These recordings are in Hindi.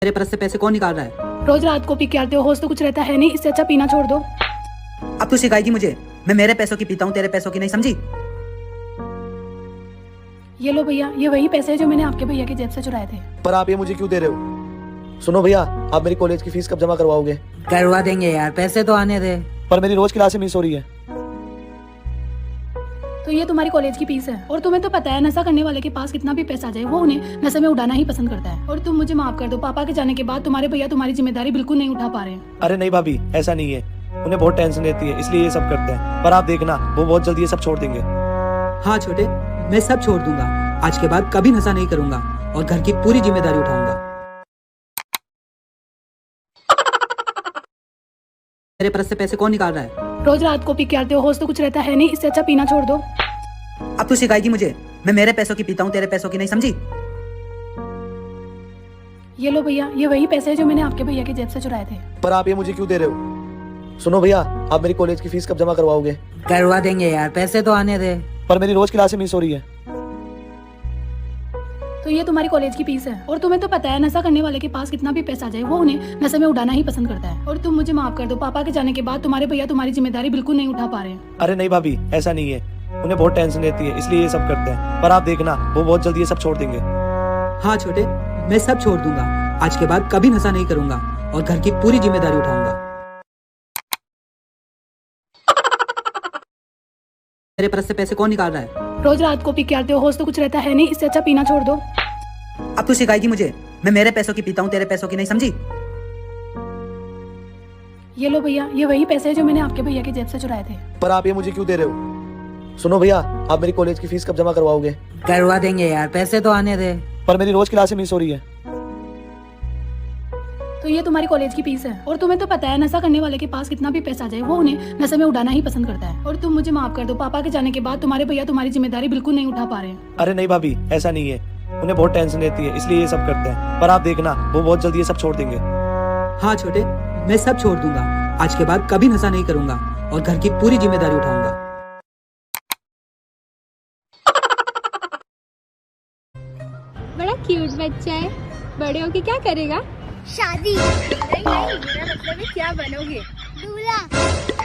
मेरे पर्स से पैसे कौन निकाल रहा है? रोज रात को पी के आते हो, होश तो कुछ रहता है नहीं, इससे अच्छा पीना छोड़ दो। अब तू सिखाएगी मुझे? मैं मेरे पैसों की पीता हूँ, तेरे पैसों की नहीं, समझी? ये लो भैया, ये वही पैसे हैं जो मैंने आपके भैया की जेब से चुराए थे। पर आप ये मुझे क्यों दे रहे हो? सुनो भैया, आप मेरी कॉलेज की फीस कब जमा करवाओगे? करवा देंगे यार, पैसे तो आने दे। पर मेरी रोज क्लासें मिस हो रही है। तो ये तुम्हारी कॉलेज की फीस है, और तुम्हें तो पता है नशा करने वाले के पास कितना भी पैसा आ जाए वो उन्हें नशे में उड़ाना ही पसंद करता है। और तुम मुझे माफ कर दो, पापा के जाने के बाद तुम्हारे भैया तुम्हारी जिम्मेदारी बिल्कुल नहीं उठा पा रहे हैं। अरे नहीं भाभी, ऐसा नहीं है, उन्हें बहुत टेंशन रहती है इसलिए ये सब करते हैं। पर आप देखना, वो बहुत जल्दी ये सब छोड़ देंगे। हाँ छोटे, मैं सब छोड़ दूंगा। आज के बाद कभी नशा नहीं करूंगा और घर की पूरी जिम्मेदारी उठाऊंगा। मेरे पर्स से पैसे कौन निकाल रहा है? रोज रात को पी के आते हो, होश तो कुछ रहता है नहीं, इससे अच्छा पीना छोड़ दो। अब तू सिखाएगी मुझे? मैं मेरे पैसों की पीता हूँ, तेरे पैसों की नहीं, समझी? ये लो भैया, ये वही पैसे हैं जो मैंने आपके भैया की जेब से चुराए थे। पर आप ये मुझे क्यों दे रहे हो? सुनो भैया, आप मेरी कॉलेज की फीस कब जमा करवाओगे? करवा देंगे यार, पैसे तो आने दे। पर मेरी रोज क्लासें मिस हो रही है। तो ये तुम्हारी कॉलेज की फीस है, और तुम्हें तो पता है नशा करने वाले के पास कितना भी पैसा आ जाए वो उन्हें नशे में उड़ाना ही पसंद करता है। और तुम मुझे माफ कर दो, पापा के जाने के बाद तुम्हारे भैया तुम्हारी जिम्मेदारी बिल्कुल नहीं उठा पा रहे हैं। अरे नहीं भाभी, ऐसा नहीं है, उन्हें बहुत टेंशन रहती है इसलिए ये सब करते हैं। पर आप देखना, वो बहुत जल्दी ये सब छोड़ देंगे। हाँ छोटे, मैं सब छोड़ दूंगा। आज के बाद कभी नशा नहीं करूंगा और घर की पूरी जिम्मेदारी उठाऊंगा। मेरे पर्स से पैसे कौन निकाल रहा है? रोज रात को पी के आते हो, होश तो कुछ रहता है नहीं, इससे अच्छा पीना छोड़ दो। अब तू सिखाएगी मुझे? मैं मेरे पैसों की पीता हूँ, तेरे पैसों की नहीं, समझी? ये लो भैया, ये वही पैसे हैं जो मैंने आपके भैया की जेब से चुराए थे। पर आप ये मुझे क्यों दे रहे हो? सुनो भैया, आप मेरी कॉलेज की फीस कब जमा करवाओगे? करवा देंगे यार, पैसे तो आने दे। पर मेरी रोज क्लासें मिस हो रही है। तो ये तुम्हारी कॉलेज की फीस है, और तुम्हें तो पता है नशा करने वाले के पास कितना भी पैसा आ जाए वो उन्हें नशे में उड़ाना ही पसंद करता है। और तुम मुझे माफ कर दो, पापा के जाने के बाद तुम्हारे भैया तुम्हारी जिम्मेदारी बिल्कुल नहीं उठा पा रहे हैं। अरे नहीं भाभी, ऐसा नहीं है, उन्हें बहुत टेंशन रहती है इसलिए ये सब करते हैं। पर आप देखना, वो बहुत जल्दी ये सब छोड़ देंगे। हाँ छोटे, मैं सब छोड़ दूंगा। आज के बाद कभी नशा नहीं करूंगा और घर की पूरी जिम्मेदारी उठाऊंगा। बड़ा क्यूट बच्चा है, बड़े होके क्या करेगा? शादी। नहीं नहीं, मेरा मतलब है क्या बनोगे? दूल्हा।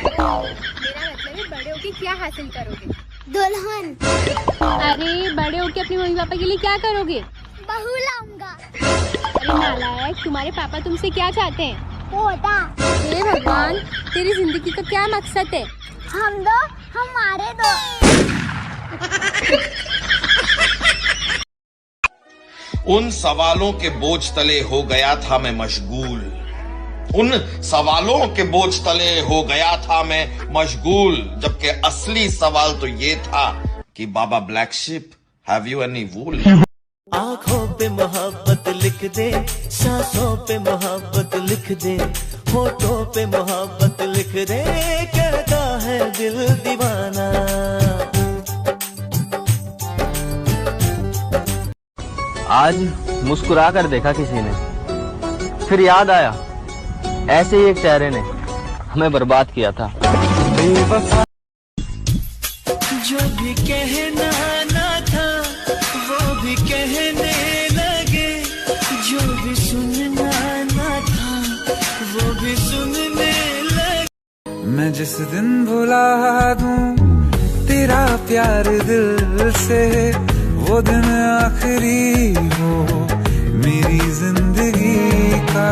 मेरा मतलब है बड़े होके क्या हासिल करोगे? दुल्हन। अरे बड़े होके अपने मम्मी पापा के लिए क्या करोगे? बहू लाऊंगा। अरे नालायक, तुम्हारे पापा तुमसे क्या चाहते हैं? पोता। हे भगवान, तेरी जिंदगी का क्या मकसद है? हम दो, हमारे दो। उन सवालों के बोझ तले हो गया था मैं मशगूल। उन सवालों के बोझ तले हो गया था मैं मशगूल, जबकि असली सवाल तो ये था कि baa baa black sheep, have you any wool? आँखों पे मोहब्बत लिख दे, सांसों पे मोहब्बत लिख दे, होठों पे मोहब्बत लिख दे, कहता है दिल दीवाना। आज मुस्कुरा कर देखा किसी ने, फिर याद आया ऐसे ही एक चेहरे ने हमें बर्बाद किया था। बेवफा जो भी कहना ना था वो भी कहने लगे, जो भी सुनना ना था वो भी सुनने लगे। मैं जिस दिन भुला दूं तेरा प्यार दिल से, वो दिन आखिरी हो मेरी जिंदगी का।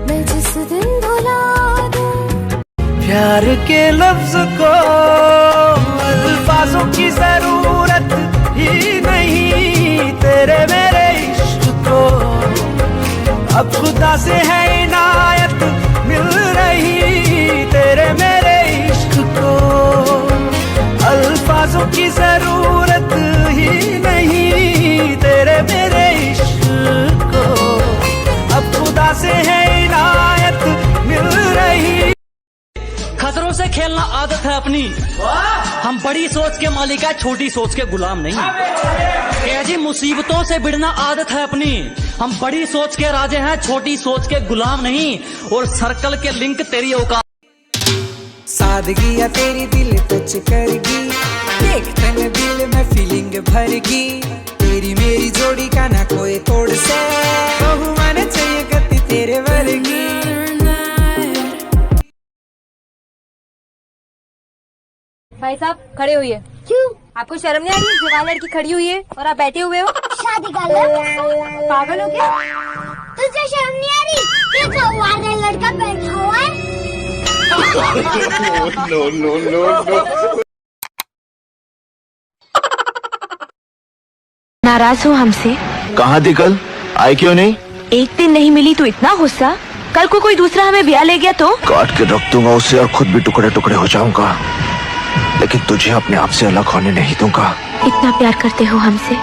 मैं जिस दिन भुला दूं प्यार के लफ्ज को, अल्फाजों की जरूरत ही नहीं, तेरे मेरे इश्क को अब खुदा से है इनायत मिल रही, तेरे मेरे इश्क को अल्फाजों की जरूरत ही नहीं, तेरे मेरे इश्क को अब खुदा से है इनायत मिल रही। खतरों से खेलना आदत है अपनी, हम बड़ी सोच के मालिक है, छोटी सोच के गुलाम नहीं। ऐसी मुसीबतों से भिड़ना आदत है अपनी, हम बड़ी सोच के राजे हैं, छोटी सोच के गुलाम नहीं। और सर्कल के लिंक तेरी औकात। सादगी या तेरी दिल टच करगी, देखते में दिल में फीलिंग भरगी, तेरी मेरी जोड़ी का ना कोई तोड़ से, बहु माने चाहिए भाई साहब खड़े हुई है। क्यों? आपको शर्म नहीं आ रही? जवान लड़की खड़ी हुई है और आप बैठे हुए हो। शादी कर ले। पागल हो क्या? तुझे शर्म नहीं आ रही? ये जवान लड़का बैठा हुआ है। no. नाराज हो हमसे? कहाँ थी कल? आई क्यों नहीं? एक दिन नहीं मिली तो इतना गुस्सा? कल को कोई दूसरा हमें ब्याह ले गया तो? काट के रख दूंगा उसे और खुद भी टुकड़े टुकड़े हो जाऊंगा, लेकिन तुझे अपने आप से अलग होने नहीं दूंगा। इतना प्यार करते हो हमसे?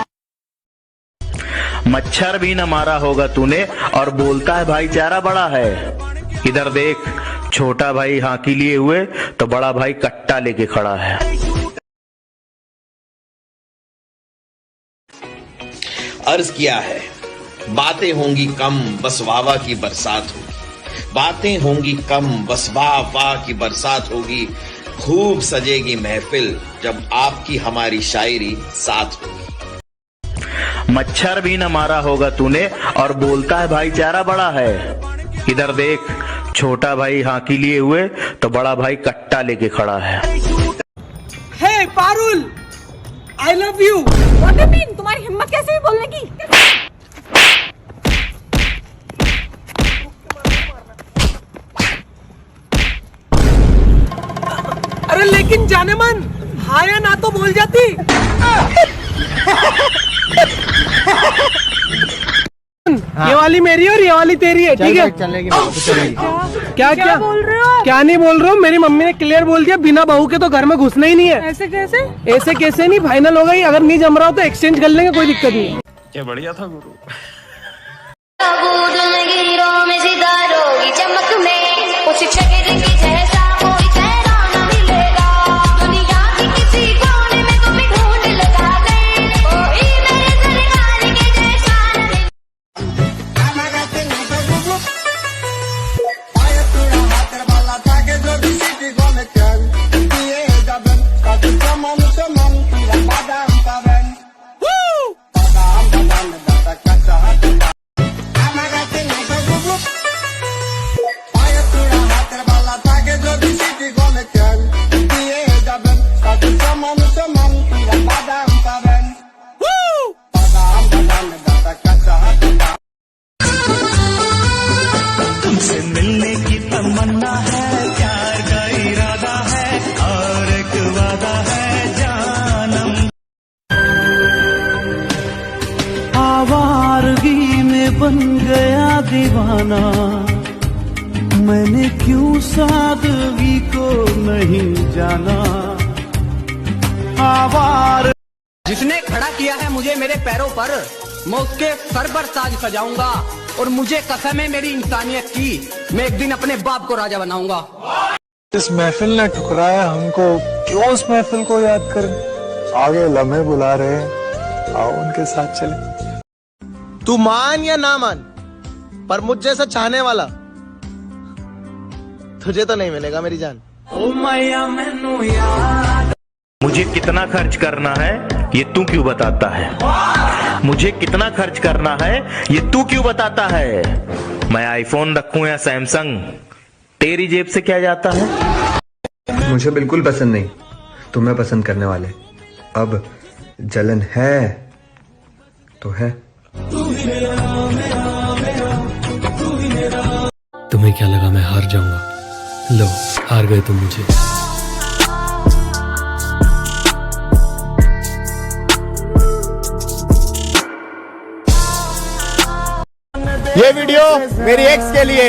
मच्छर भी न मारा होगा तूने और बोलता है भाईचारा बड़ा है। इधर देख, छोटा भाई हाकी लिए हुए तो बड़ा भाई कट्टा लेके खड़ा है। अर्ज किया है, बातें होंगी कम बस वाह की बरसात होगी। बातें होंगी कम बस वाह की बरसात होगी। खूब सजेगी महफिल जब आपकी हमारी शायरी साथ होगी। मच्छर भी न मारा होगा तूने और बोलता है भाईचारा बड़ा है। इधर देख, छोटा भाई हाकी लिए हुए तो बड़ा भाई कट्टा लेके खड़ा है। Hey Parul, I love you. What do you mean? तुम्हारी हिम्मत कैसे हुई बोलने की? अरे लेकिन जाने मन, हाँ या ना तो बोल जाती। ये वाली मेरी और ये वाली तेरी है, ठीक है? क्या क्या बोल रहे हो? क्या नहीं बोल रहा हूँ, मेरी मम्मी ने क्लियर बोल दिया बिना बहू के तो घर में घुसना ही नहीं है। ऐसे कैसे? ऐसे कैसे नहीं, फाइनल हो गई। अगर नहीं जम रहा हो तो एक्सचेंज कर लेंगे, कोई दिक्कत नहीं। क्या बढ़िया था गुरु। चमक में वो शिक्षक जैसा कोई चेहरा न मिलेगा। दुनिया की किसी कोने में तुम्हें ढूंढ लगा गए, कोई मेरे दरबार के जैसा तुमसे मिलने की तमन्ना है, प्यार का इरादा है और एक वादा है जानम। आवारगी में बन गया दीवाना, मैंने क्यों सादगी को नहीं जाना। आवार जिसने खड़ा किया है मुझे मेरे पैरों पर, मैं उसके सर पर ताज सजाऊंगा। और मुझे कसम है मेरी इंसानियत की, मैं एक दिन अपने बाप को राजा बनाऊंगा। इस महफिल ने ठुकराया हमको, क्यों उस महफिल को याद करें। आगे लम्हे बुला रहे हैं, आओ उनके साथ चले। तू मान या ना मान, पर मुझ जैसा चाहने वाला तुझे तो नहीं मिलेगा मेरी जान। ओ मैया मैनू याद। मुझे कितना खर्च करना है ये तू क्यों बताता है? मुझे कितना खर्च करना है ये तू क्यों बताता है? मैं आईफोन रखूं या सैमसंग, तेरी जेब से क्या जाता है? मुझे बिल्कुल पसंद नहीं, तुम्हें पसंद करने वाले। अब जलन है तो है। तुम्हें क्या लगा मैं हार जाऊंगा? लो, हार गए तुम मुझे। ये वीडियो मेरी एक्स के लिए।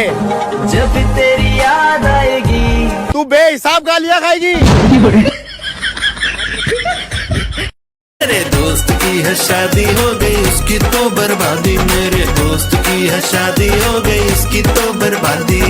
जब तेरी याद आएगी तू बेहिसाब गालियां खाएगी। मेरे दोस्त की है शादी, हो गई उसकी तो बर्बादी। मेरे दोस्त की है शादी, हो गई इसकी तो बर्बादी।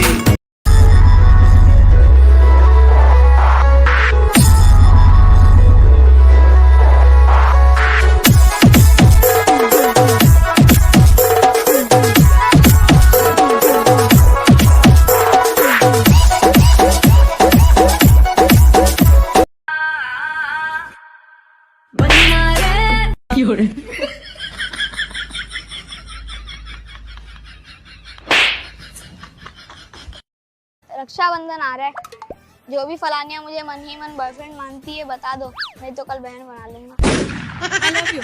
रक्षाबंधन आ रहा है, जो भी फलानिया मुझे मन ही मन बॉयफ्रेंड मानती है बता दो, नहीं तो कल बहन बना लूंगा। आई लव यू।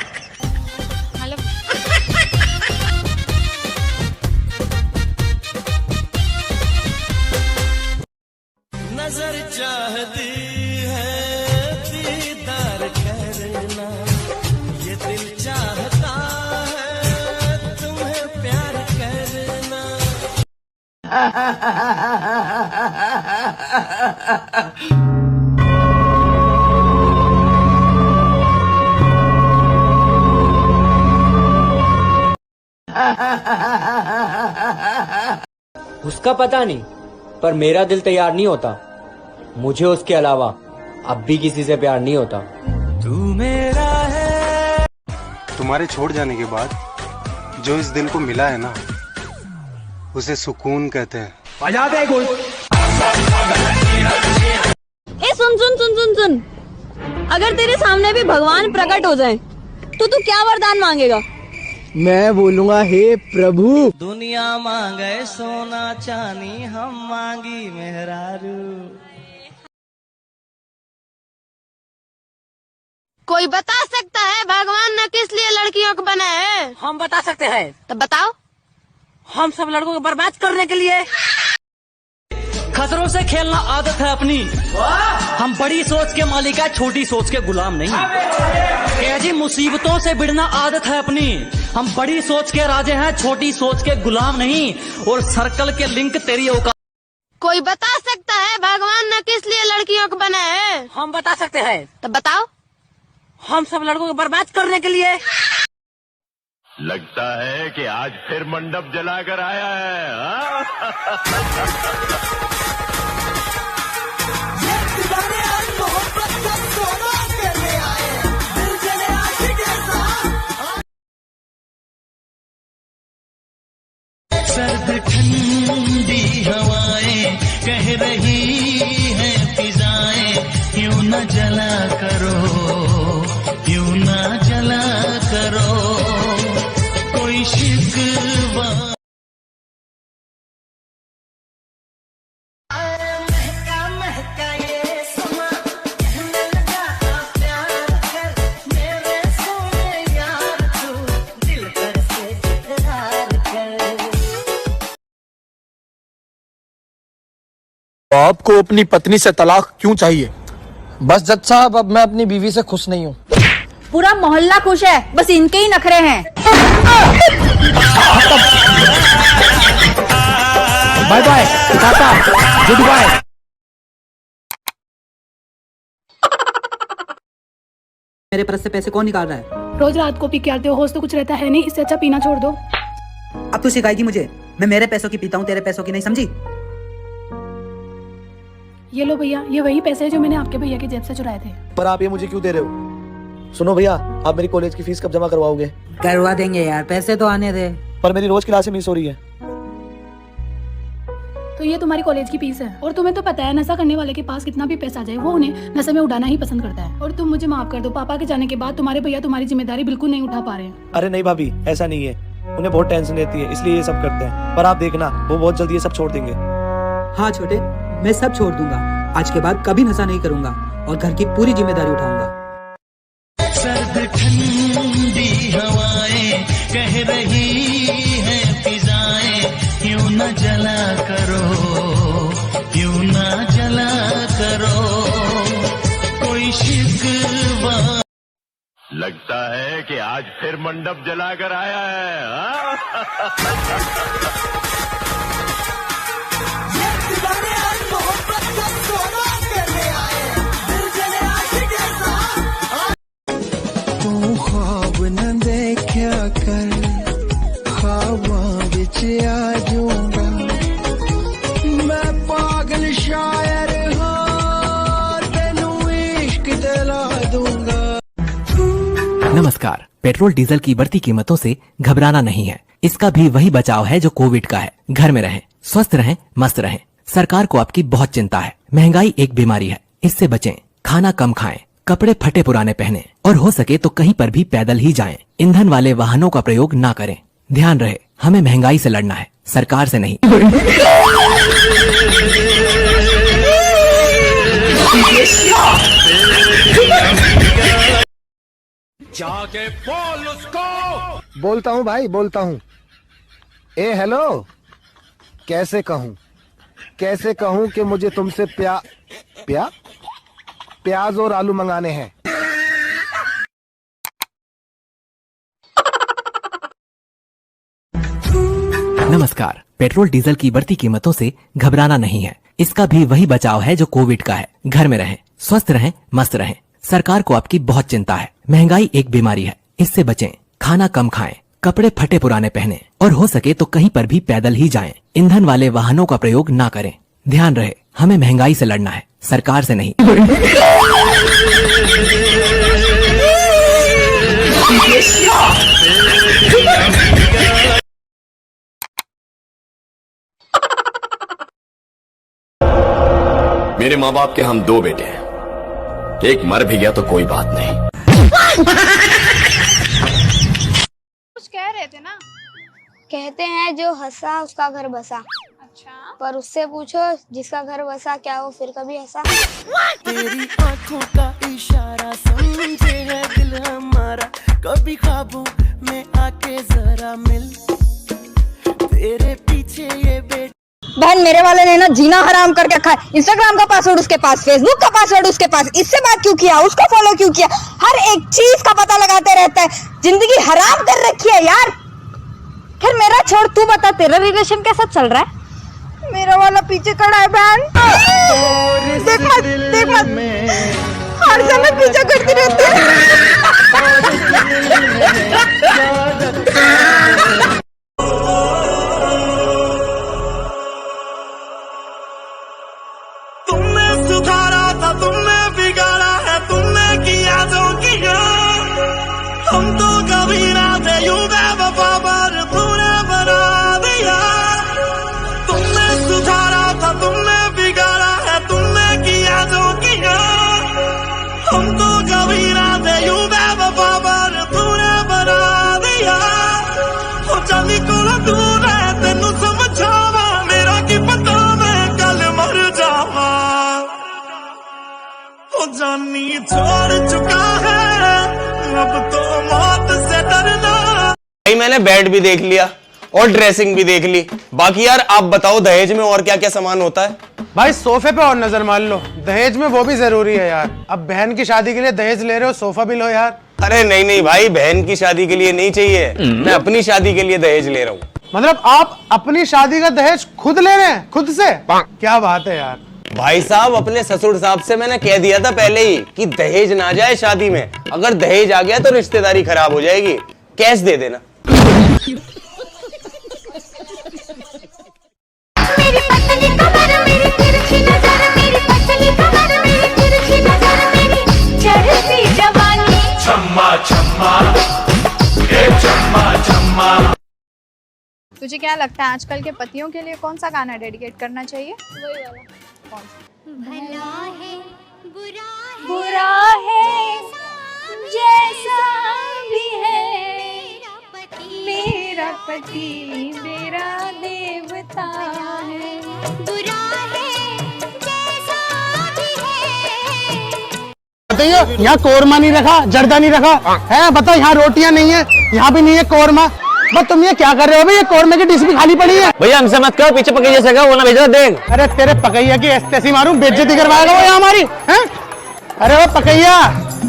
आई लव नजर चाहती है दीदार करना, ये दिल चाहता है तुम्हें प्यार करना। उसका पता नहीं, पर मेरा दिल तैयार नहीं होता। मुझे उसके अलावा अब भी किसी से प्यार नहीं होता। तू मेरा है। तुम्हारे छोड़ जाने के बाद जो इस दिल को मिला है ना, उसे सुकून कहते हैं। बजा दे गुल। ए सुन सुन सुन सुन सुन, अगर तेरे सामने भी भगवान प्रकट हो जाए तो तू क्या वरदान मांगेगा? मैं बोलूंगा हे प्रभु। दुनिया मांगे सोना चांदी, हम मांगी मेहरारू। कोई बता सकता है भगवान ने किस लिए लड़कियों को बनाया है? हम बता सकते हैं। तो बताओ। हम सब लड़कों को बर्बाद करने के लिए। खतरों से खेलना आदत है अपनी। हम बड़ी सोच के मालिक है, छोटी सोच के गुलाम नहीं। जी मुसीबतों से भिड़ना आदत है अपनी। हम बड़ी सोच के राजे हैं, छोटी सोच के गुलाम नहीं। और सर्कल के लिंक तेरी औकात। कोई बता सकता है भगवान ने किस लिए लड़कियों को बनाया है? हम बता सकते हैं। तो बताओ। हम सब लड़कों को बर्बाद करने के लिए। लगता है कि आज फिर मंडप जलाकर आया है, हाँ? सर्द ठंडी हवाएं कह रही है फिजाएं, क्यों न जला करो, क्यों न जला करो कोई शिकवा। महका महका ये समा, कहने लगा प्यार कर, मेरे सोने यार तू दिल पर से इकरार कर। आपको अपनी पत्नी से तलाक क्यों चाहिए? बस जज साहब, अब मैं अपनी बीवी से खुश नहीं हूँ। पूरा मोहल्ला खुश है, बस इनके ही नखरे हैं। Bye bye tata, good bye. मेरे पर्स से पैसे कौन निकाल रहा है? रोज रात को पी के आते हो, होश तो कुछ रहता है नहीं। इससे अच्छा पीना छोड़ दो। अब तू सिखाएगी मुझे? मैं मेरे पैसों की पीता हूँ, तेरे पैसों की नहीं, समझी? ये लो भैया, ये वही पैसे हैं जो मैंने आपके भैया की जेब से चुराए थे। पर आप ये मुझे क्यों दे रहे हो? सुनो भैया, आप मेरी कॉलेज की फीस कब जमा करवाओगे? करवा देंगे यार, पैसे तो आने दे। पर मेरी रोज क्लासें मिस हो रही है। तो ये तुम्हारी कॉलेज की फीस है। और तुम्हें तो पता है नशा करने वाले के पास कितना भी पैसा आ जाए वो उन्हें नशे में उड़ाना ही पसंद करता है। और तुम मुझे माफ कर दो, पापा के जाने के बाद तुम्हारे भैया तुम्हारी जिम्मेदारी बिल्कुल नहीं उठा पा रहे हैं। अरे नहीं भाभी, ऐसा नहीं है, उन्हें बहुत टेंशन रहती है इसलिए ये सब करते हैं। पर आप देखना, वो बहुत जल्दी ये सब छोड़ देंगे। हाँ छोटे, मैं सब छोड़ दूंगा। आज के बाद कभी नशा नहीं करूंगा और घर की पूरी जिम्मेदारी उठाऊंगा। सर्द ठंडी हवाएं कह रही है फिजाएं, क्यों न जला करो, क्यों न जला करो कोई शिकवा। लगता है कि आज फिर मंडप जलाकर आया है, हाँ? तू ख्वाब न देखा कर, ख्वाबां विच आ जाऊंगा मैं, पागल शायर हाँ, तेनू इश्क दिला दूंगा। नमस्कार। पेट्रोल डीजल की बढ़ती कीमतों से घबराना नहीं है। इसका भी वही बचाव है जो कोविड का है। घर में रहें, स्वस्थ रहें, मस्त रहें। सरकार को आपकी बहुत चिंता है। महंगाई एक बीमारी है, इससे बचें। खाना कम खाएं, कपड़े फटे पुराने पहने और हो सके तो कहीं पर भी पैदल ही जाएं। ईंधन वाले वाहनों का प्रयोग ना करें। ध्यान रहे, हमें महंगाई से लड़ना है, सरकार से नहीं। जाके बोल उसको। बोलता हूँ भाई, बोलता हूँ। ए हेलो, कैसे कहूँ कि मुझे तुमसे प्याज और आलू मंगाने हैं। नमस्कार। पेट्रोल डीजल की बढ़ती कीमतों से घबराना नहीं है। इसका भी वही बचाव है जो कोविड का है। घर में रहें, स्वस्थ रहें, मस्त रहें। सरकार को आपकी बहुत चिंता है। महंगाई एक बीमारी है, इससे बचें। खाना कम खाएं, कपड़े फटे पुराने पहने और हो सके तो कहीं पर भी पैदल ही जाएं। ईंधन वाले वाहनों का प्रयोग ना करें। ध्यान रहे, हमें महंगाई से लड़ना है, सरकार से नहीं। मेरे माँ बाप के हम 2 बेटे हैं, एक मर भी गया तो कोई बात नहीं। कुछ कह रहे थे ना? कहते हैं जो हंसा उसका घर बसा। अच्छा। पर उससे पूछो जिसका घर बसा क्या वो फिर कभी हंसा? तेरी आंखों का इशारा समझे है दिल हमारा, कभी ख्वाबों में आके जरा मिल, तेरे पीछे ये बेटा। बहन मेरे वाले ने ना जीना हराम करके रखा है। इंस्टाग्राम का पासवर्ड उसके पास, फेसबुक का पासवर्ड उसके पास, इससे बात क्यों किया, उसको फॉलो क्यों किया, हर एक चीज का पता लगाते रहता है। जिंदगी हराम कर रखी है यार। खैर मेरा छोड़, तू बता तेरा रिलेशन कैसा चल रहा है? मेरा वाला पीछे खड़ा है बहन। देख मत हर समय पीछे करती रहती है। तुमने सुधारा था, तुमने बिगाड़ा है, तुमने किया जो किया। हम तो कभी ना थे यूं बेवफा पर तूने बना दिया। तुमने सुधारा था, तुमने बिगाड़ा है, तुमने किया जो किया। हम तो कभी ना थे यूं बेवफा पर तूने बना दिया। हो जानी कोला दूर है तेनू समझावा, मेरा की पता मैं कल मर जावा। हो जानी छोड़ चुका है अब तो मौत से डरना। भाई मैंने बेड भी देख लिया और ड्रेसिंग भी देख ली, बाकी यार आप बताओ दहेज में और क्या क्या सामान होता है? भाई सोफे पे और नजर मान लो, दहेज में वो भी जरूरी है यार। अब बहन की शादी के लिए दहेज ले रहे हो, सोफा भी लो यार। अरे नहीं भाई, बहन की शादी के लिए नहीं चाहिए, मैं अपनी शादी के लिए दहेज ले रहा हूँ। मतलब आप अपनी शादी का दहेज खुद ले रहे हैं, खुद से? क्या बात है यार। भाई साहब अपने ससुर साहब से मैंने कह दिया था पहले ही कि दहेज ना जाए शादी में। अगर दहेज आ गया तो रिश्तेदारी खराब हो जाएगी, कैश दे देना। मेरी पतली कमर, मेरी तिरछी नजर, मेरी पतली कमर, मेरी तिरछी नजर, मेरी चढ़ती जवानी। छम्मा छम्मा ए छम्मा छम्मा। तुझे क्या लगता है आजकल के पतियों के लिए कौन सा गाना डेडिकेट करना चाहिए? वही वाला। कौन सा? भला है बुरा है जैसा भी है, मेरा पति मेरा देवता है। बुरा है जैसा भी है। बताइए, यहाँ कोरमा नहीं रखा, जर्दा नहीं रखा है? बताओ यहाँ रोटियाँ नहीं है, यहाँ भी नहीं है कोरमा। बस तुम ये क्या कर रहे हो भाई? ये कोरमे की डिश भी खाली पड़ी है। भैया हमसे मत कहो, पीछे पकैया से कहो, वो ना भेजा देंगे। अरे तेरे पकैया की ऐसी मारूं, बेइज्जती करवाएगा वो यहाँ हमारी है? अरे वो पकैया,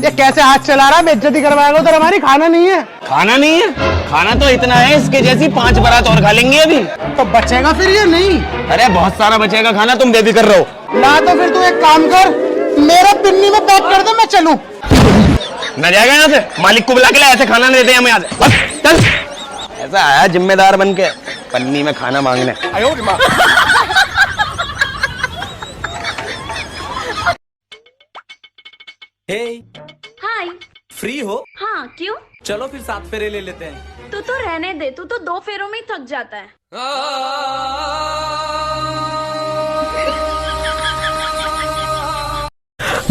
ये कैसे हाथ चला रहा है? बेइज्जती करवाएगा उधर हमारी। खाना नहीं है। खाना नहीं है? खाना तो इतना है, इसके जैसी 5 बारात और खा लेंगे अभी। तो बचेगा फिर ये? नहीं। अरे बहुत सारा बचेगा खाना, तुम बेफिक्र रहो। ना तो फिर तू एक काम कर, मेरा पिन्नी में पैक कर दे, मैं चलूं। न जाएगा यहाँ से, मालिक को बुला के लाया, ऐसे खाना नहीं देते हमें यहाँ से। बस चल। ऐसा आया जिम्मेदार बन के पन्नी में खाना मांगने। हे हाय। फ्री हो? हाँ क्यों? चलो फिर 7 फेरे ले लेते हैं। तू तो रहने दे, तू तो 2 फेरों में ही थक जाता है।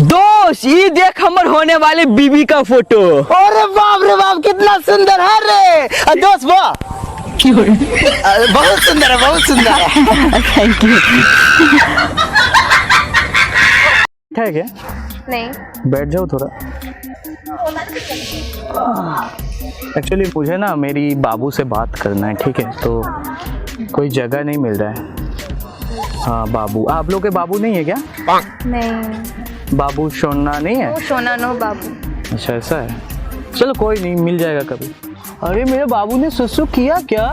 दोस्त ये देख हमर होने वाले बीबी का फोटो। अरे बाप रे बाप, कितना सुंदर है रे दोस्त। वाह बहुत सुंदर है, बहुत सुंदर है। Thank you. है क्या? नहीं। बैठ जाओ थोड़ा। एक्चुअली मुझे ना मेरी बाबू से बात करना है, ठीक है? तो कोई जगह नहीं मिल रहा है। हाँ बाबू, आप लोग के बाबू नहीं है क्या? नहीं, बाबू सोना नहीं है? सोना नो बाबू। अच्छा ऐसा है, चलो कोई नहीं, मिल जाएगा कभी। अरे मेरे बाबू ने सुसु किया क्या?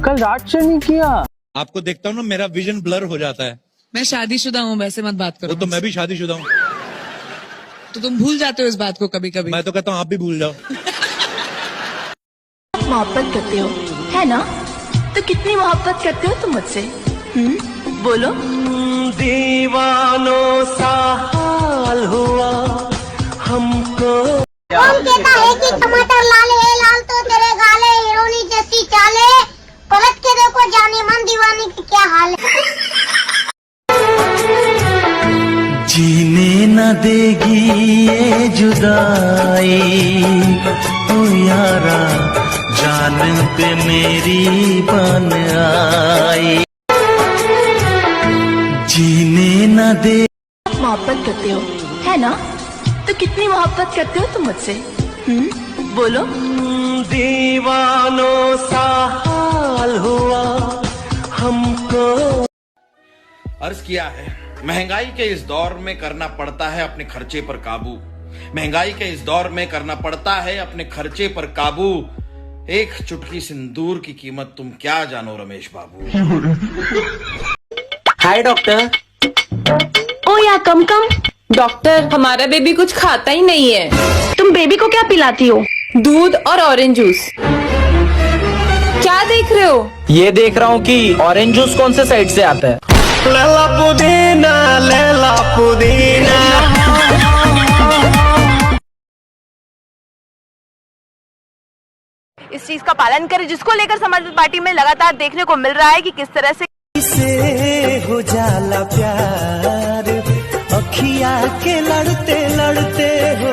कल रात से नहीं किया। आपको देखता हूँ ना मेरा विजन ब्लर हो जाता है। मैं शादीशुदा हूँ, वैसे मत बात करो। तो मैं भी शादीशुदा हूँ। तो तुम भूल जाते हो इस बात को कभी कभी। मैं तो कहता हूँ आप भी भूल जाओ। मोहब्बत करते हो है ना? तो कितनी मोहब्बत करते हो तुम मुझसे? बोलो। दीवानों सा हाल हुआ हमको। कौन कहता है कि टमाटर लाल है, लाल तो तेरे गाले, हीरोनी जैसी चाले, पलट के देखो जाने मन दीवानी की क्या हाल है। जीने न देगी ये जुदाई, ओ यारा जान पे मेरी बन आई। जीने न दे। मोहब्बत करते हो है ना? तो कितनी मोहब्बत करते हो तुम मुझसे? बोलो। दीवानों सा हाल हुआ हमको। अर्ज किया है, महंगाई के इस दौर में करना पड़ता है अपने खर्चे पर काबू। महंगाई के इस दौर में करना पड़ता है अपने खर्चे पर काबू। एक चुटकी सिंदूर की कीमत तुम क्या जानो रमेश बाबू। हाय डॉक्टर। ओ या कम कम। डॉक्टर हमारा बेबी कुछ खाता ही नहीं है। तुम बेबी को क्या पिलाती हो? दूध और ऑरेंज जूस। क्या देख रहे हो? ये देख रहा हूँ कि ऑरेंज जूस कौन से साइड से आता है। लैला पुदीना, लैला पुदीना। इस चीज का पालन करें जिसको लेकर समाजवादी पार्टी में लगातार देखने को मिल रहा है कि किस तरह से हो जाला प्यार, अखिया के लड़ते लड़ते हो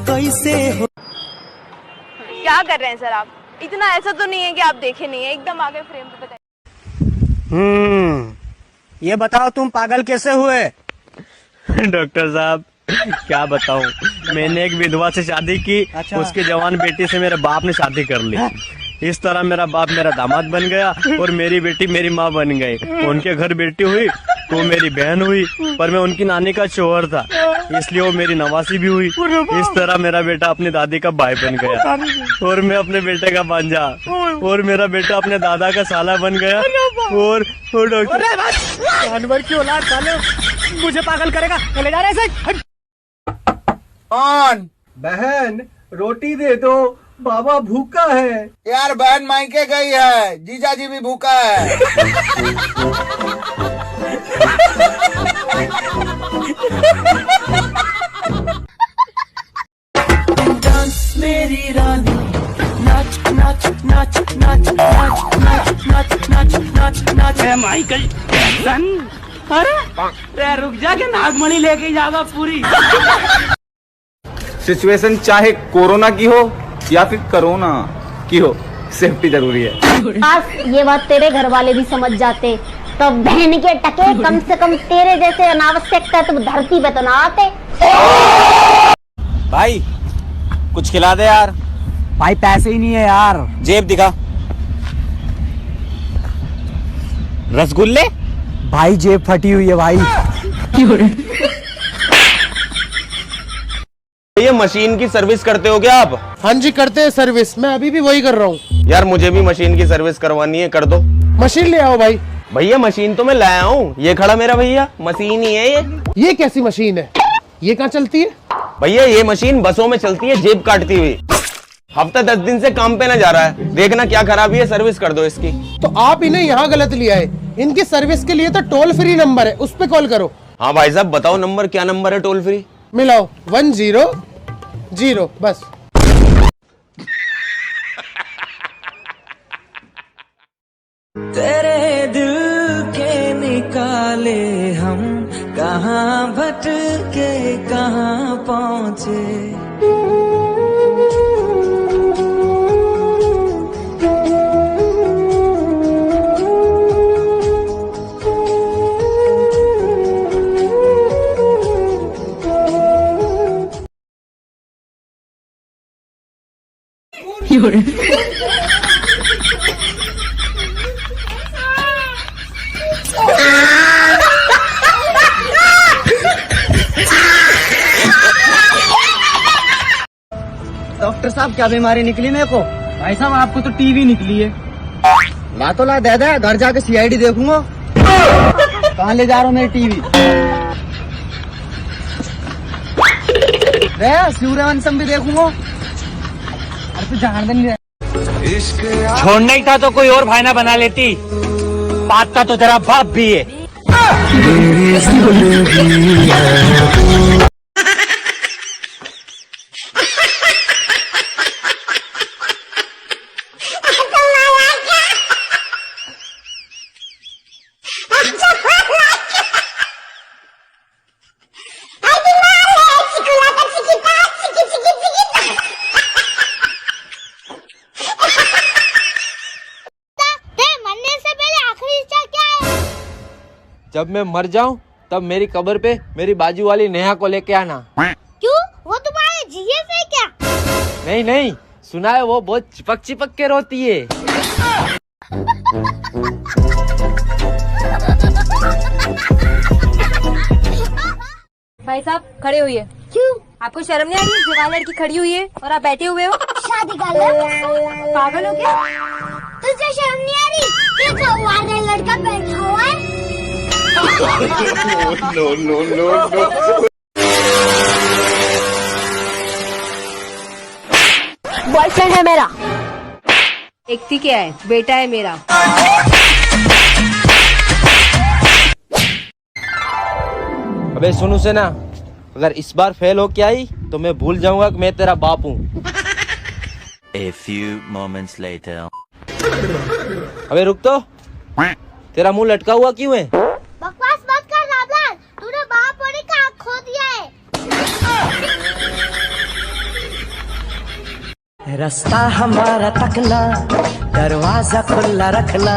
कैसे हो। क्या कर रहे हैं सर आप? इतना ऐसा तो नहीं है कि आप देखे नहीं है, एकदम आगे फ्रेम पे बताइए। ये बताओ तुम पागल कैसे हुए? डॉक्टर साहब क्या बताऊं, मैंने एक विधवा से शादी की। अच्छा। उसके जवान बेटी से मेरे बाप ने शादी कर ली। इस तरह मेरा बाप मेरा दामाद बन गया और मेरी बेटी मेरी माँ बन गई। उनके घर बेटी हुई तो वो मेरी बहन हुई, पर मैं उनकी नानी का शोहर था इसलिए वो मेरी नवासी भी हुई। इस तरह मेरा बेटा अपनी दादी का भाई बन गया और मैं अपने बेटे का भांजा, और मेरा बेटा अपने दादा का साला बन गया। और डॉक्टर जानवर की औलाद साले मुझे पागल करेगा। चले जा रहे हैं। कौन? बहन रोटी दे दो, बाबा भूखा है। यार बहन मायके गई है, जीजा जी भी भूखा है। डांस मेरी रानी, नाच नाच नाच नाच नाच नाच नाच नाच नाच नाच। Michael Jackson. अरे रुक जा के नागमणि लेके जाएगा पूरी। सिचुएशन चाहे कोरोना की हो या फिर कोरोना की हो, सेफ्टी जरूरी है। आज ये बात तेरे घर वाले भी समझ जाते तो बहन के टके कम से कम तेरे जैसे अनावश्यक तत्व धरती पे तो ना आते। भाई कुछ खिला दे यार। भाई पैसे ही नहीं है यार। जेब दिखा। रसगुल्ले? भाई जेब फटी हुई है भाई। ये मशीन की सर्विस करते हो क्या आप? हाँ जी करते हैं सर्विस, मैं अभी भी वही कर रहा हूँ। यार मुझे भी मशीन की सर्विस करवानी है, कर दो। मशीन ले आओ भाई। भैया मशीन तो मैं लाया हूँ, ये खड़ा मेरा भैया मशीन ही है ये कैसी मशीन है? ये कहाँ चलती है? भैया ये मशीन बसों में चलती है, जेब काटती हुई। हफ्ता 10 दिन से काम पे ना जा रहा है, देखना क्या खराबी है, सर्विस कर दो इसकी। तो आप इन्हें यहाँ गलत लिया है। इनकी सर्विस के लिए तो टोल फ्री नंबर है, उस पे कॉल करो। हाँ भाई साहब बताओ नंबर, क्या नंबर है टोल फ्री? मिलाओ 100 बस। तेरे दिल के निकाले हम कहाँ भटके कहाँ पहुँचे। डॉक्टर साहब क्या बीमारी निकली मेरे को? भाई साहब आपको तो टीवी निकली है। ला तो ला दे दे, घर जाके सीआईडी देखूंगा। कहाँ ले जा रहा हूँ मेरी टीवी? सूर्यवंशम भी देखूंगा। अरे तू जान दे नहीं। छोड़ना ही था तो कोई और भाईना बना लेती। पाता तो तेरा बाप भी है। जब मैं मर जाऊं तब मेरी कब्र पे मेरी बाजू वाली नेहा को लेके आना। क्यों? वो तुम्हारे जीएफ है क्या? नहीं नहीं, सुना है वो बहुत चिपक चिपक के रोती है। भाई साहब खड़े हुए। क्यों? आपको शर्म नहीं आ रही? जवान लड़की खड़ी हुई है और आप बैठे हुए हो। शादी कर लो। पागल हो क्या? तुझे शर्म नहीं आ रही? ये जवान लड़का बैठा हुआ है। No no no no. Boyfriend है मेरा। देखती क्या है? बेटा है मेरा। अबे सुन उसे ना, अगर इस बार फेल हो के आई तो मैं भूल जाऊंगा कि मैं तेरा बाप हूँ। A few moments later. अबे रुक तो, तेरा मुंह लटका हुआ क्यों है? बकवास मत कर रामलाल, तूने बाप होने का हक खो दिया है। रास्ता हमारा तकना, दरवाजा खुला रखना।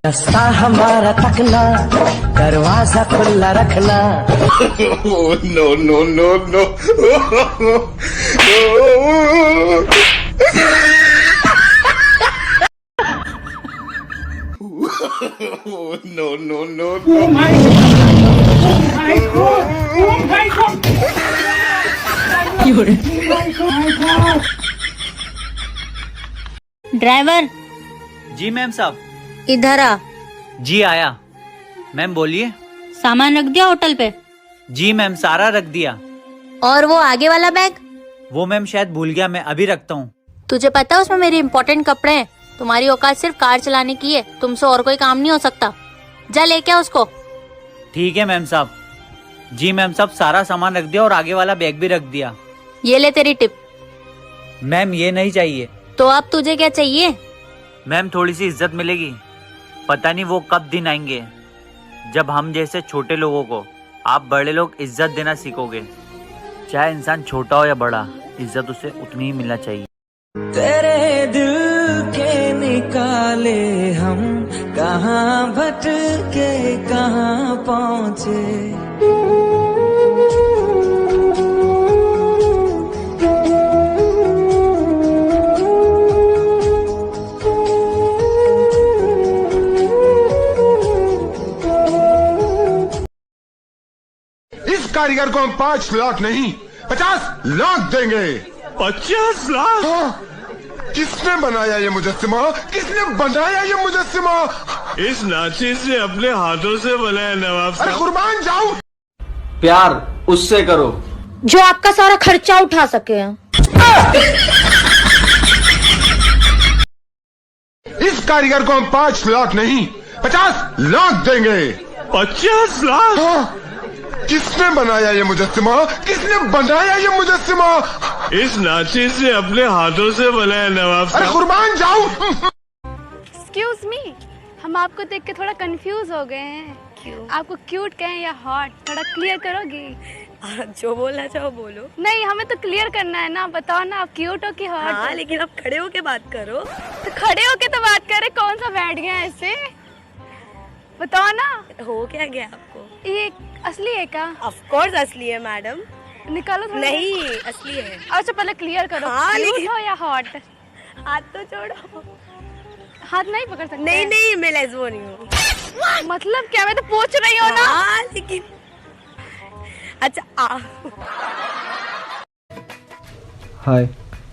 रास्ता हमारा तकना, दरवाजा खुला रखना। No no no no. No no no no. Driver जी मैम साहब। इधर आ। जी आया। मैम बोलिए। सामान रख दिया होटल पे? जी मैम सारा रख दिया। और वो आगे वाला बैग? वो मैम शायद भूल गया, मैं अभी रखता हूँ। तुझे पता है उसमें मेरे इम्पोर्टेंट कपड़े हैं? तुम्हारी औकात सिर्फ कार चलाने की है, तुमसे और कोई काम नहीं हो सकता। जा लेके आ उसको। ठीक है मैम साहब। जी मैम साहब सारा सामान रख दिया और आगे वाला बैग भी रख दिया। ये ले तेरी टिप। मैम ये नहीं चाहिए। तो अब तुझे क्या चाहिए? मैम थोड़ी सी इज्जत मिलेगी। पता नहीं वो कब दिन आएंगे जब हम जैसे छोटे लोगों को आप बड़े लोग इज्जत देना सीखोगे। चाहे इंसान छोटा हो या बड़ा, इज्जत उसे उतनी ही मिलना चाहिए। तेरे दिल के निकाले हम, कहाँ भटके कहाँ पहुँचे। इस कारीगर को हम 5 लाख नहीं 50 लाख देंगे। 50 लाख? किसने बनाया ये मुजस्सिमा? किसने बनाया ये मुजस्सिमा? इस नाची से अपने हाथों से बनाया नवाब साहब। अरे कुर्बान जाऊं। प्यार उससे करो जो आपका सारा खर्चा उठा सके। इस कारीगर को हम 5 लाख नहीं 50 लाख देंगे। 50 लाख? किसने बनाया ये मुजस्सिमा? किसने बनाया ये मुजस्सिमा? इस नाची से अपने हाथों से बनाया नवाब साहब। अरे कुर्बान जाऊं। एक्सक्यूज मी, हम आपको देख के थोड़ा कंफ्यूज हो गए हैं। क्यों? आपको क्यूट कहें या हॉट, थोड़ा क्लियर करोगी? जो बोलना चाहो बोलो। नहीं, हमें तो क्लियर करना है ना। बताओ ना, आप क्यूट हो कि हॉट? हाँ, लेकिन आप खड़े होके बात करो। तो खड़े होके तो बात करे, कौन सा बैठ गया ऐसे? बताओ ना। हो क्या गया आपको? ये असली है क्या? ऑफ कोर्स असली है मैडम। निकालो थोड़ा। नहीं, असली है। अच्छा पहले क्लियर करो। हाँ, क्यूट हो या हॉट? हाथ तो छोड़ो। हाथ नहीं पकड़ सकते? नहीं नहीं, मैं लेस्बो नहीं हूँ। मतलब क्या, मैं तो पूछ रही हूँ ना। हाँ, लेकिन अच्छा हाय,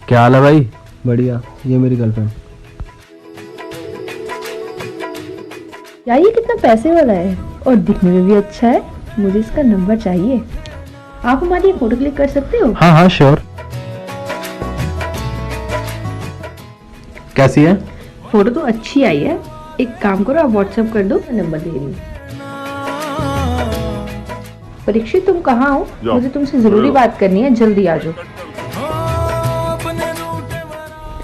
क्या हाल है भाई? बढ़िया। ये मेरी गर्लफ्रेंड। यार ये कितना पैसे वाला है और दिखने में भी अच्छा है। मुझे इसका नंबर चाहिए। आप हमारी एक फोटो क्लिक कर सकते हो? हाँ हाँ श्योर। कैसी है? फोटो तो अच्छी आई है। एक काम करो, आप व्हाट्सएप कर दो, मैं नंबर दे रही हूँ। परीक्षित, तुम कहाँ हो? मुझे तुमसे जरूरी बात करनी है, जल्दी आ जाओ।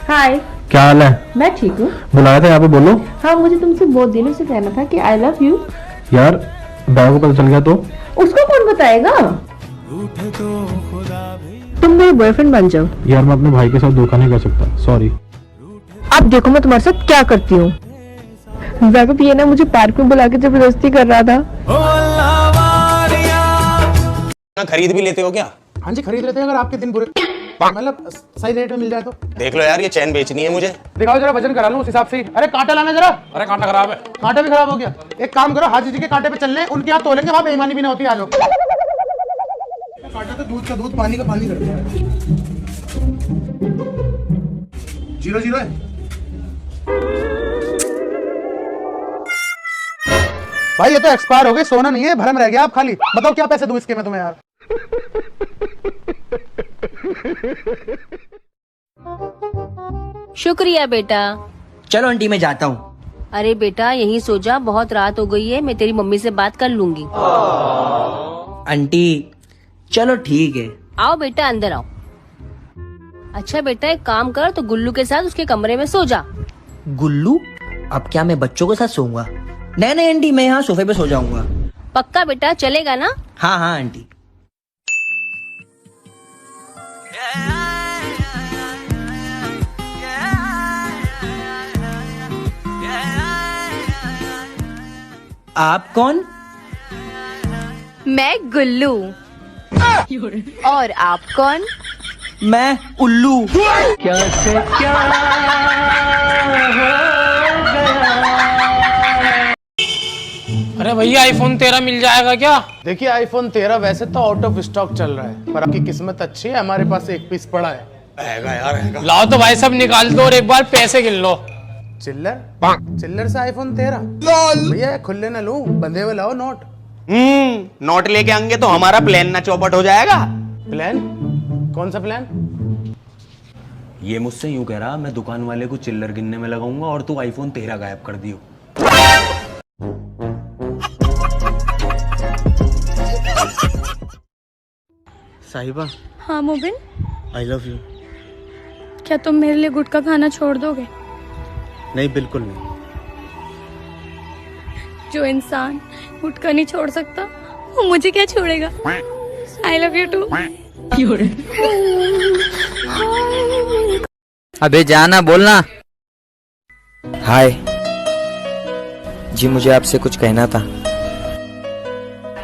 हाय, क्या हाल है? मैं ठीक हूँ। बुलाया था यहाँ पे, बोलो। हाँ, मुझे तुमसे बहुत दिनों से कहना था कि आई लव यू। यार बैग को पता चल गया तो? उसको कौन बताएगा? तुम मेरे बॉयफ्रेंड बन जाओ। यार मैं अपने भाई के साथ धोखा नहीं कर सकता, सॉरी। अब देखो मैं तुम्हारे साथ क्या करती हूँ। वैभव ये ना मुझे पार्क में बुला के जबरदस्ती कर रहा था। खरीद भी लेते हो क्या? हाँ जी, खरीद लेते हैं अगर आपके दिन बुरे, मतलब सही रेट में मिल जाए तो। देख लो यार, ये चैन बेचनी है मुझे। दिखाओ जरा, वजन करा लो उस हिसाब से। अरे कांटा लाना जरा। अरे कांटा खराब है। कांटा भी खराब हो गया। एक काम करो, हाजी जी के कांटे पे चल ले, उनके यहाँ तोलेंगे, वहाँ बेईमानी भी ना होती। आ जाओ। कांटा तो दूध का दूध, पानी का पानी कर दिया। 0-0 है भाई। ये तो एक्सपायर हो गए, सोना नहीं है, भरम रह गया। आप खाली बताओ क्या पैसे दूं इसके मैं तुम्हें यार। शुक्रिया बेटा। चलो आंटी मैं जाता हूँ। अरे बेटा यहीं सो जा, बहुत रात हो गई है, मैं तेरी मम्मी से बात कर लूंगी। आंटी चलो ठीक है। आओ बेटा अंदर आओ। अच्छा बेटा एक काम कर, तो गुल्लू के साथ उसके कमरे में सो जा। गुल्लू? अब क्या मैं बच्चों के साथ सोऊंगा? नहीं नहीं आंटी, मैं यहाँ सोफे पे सो जाऊंगा। पक्का बेटा, चलेगा ना? हाँ हाँ आंटी। आप कौन? मैं गुल्लू। और आप कौन? मैं उल्लू। क्या से क्या अरे भैया आईफोन 13 मिल जाएगा क्या? देखिए आईफोन 13 वैसे तो आउट ऑफ स्टॉक चल रहा है, पर आपकी किस्मत अच्छी है, हमारे पास एक पीस पड़ा है। आएगा यार आएगा। लाओ तो भाई सब निकाल दो और एक बार पैसे गिन लो। चिल्लर से आईफोन 13? भैया खुले ना लूं, बंधे हुए लाओ नोट। नोट लेके आएंगे तो हमारा प्लान ना चौपट हो जाएगा। प्लान? कौन सा प्लान? ये मुझसे यूं कह रहा, मैं दुकान वाले को चिल्लर गिनने में लगाऊंगा और तू आईफोन 13 गायब कर दियो। साहिबा। हाँ मोबिन, आई लव यू। क्या तुम मेरे लिए गुटखा खाना छोड़ दोगे? नहीं बिल्कुल नहीं। जो इंसान गुटखा नहीं छोड़ सकता वो मुझे क्या छोड़ेगा? I love you too. अबे जाना, बोलना। हाय जी, मुझे आपसे कुछ कहना था।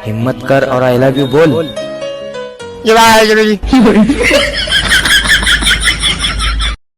हिम्मत कर और आई लव यू बोल।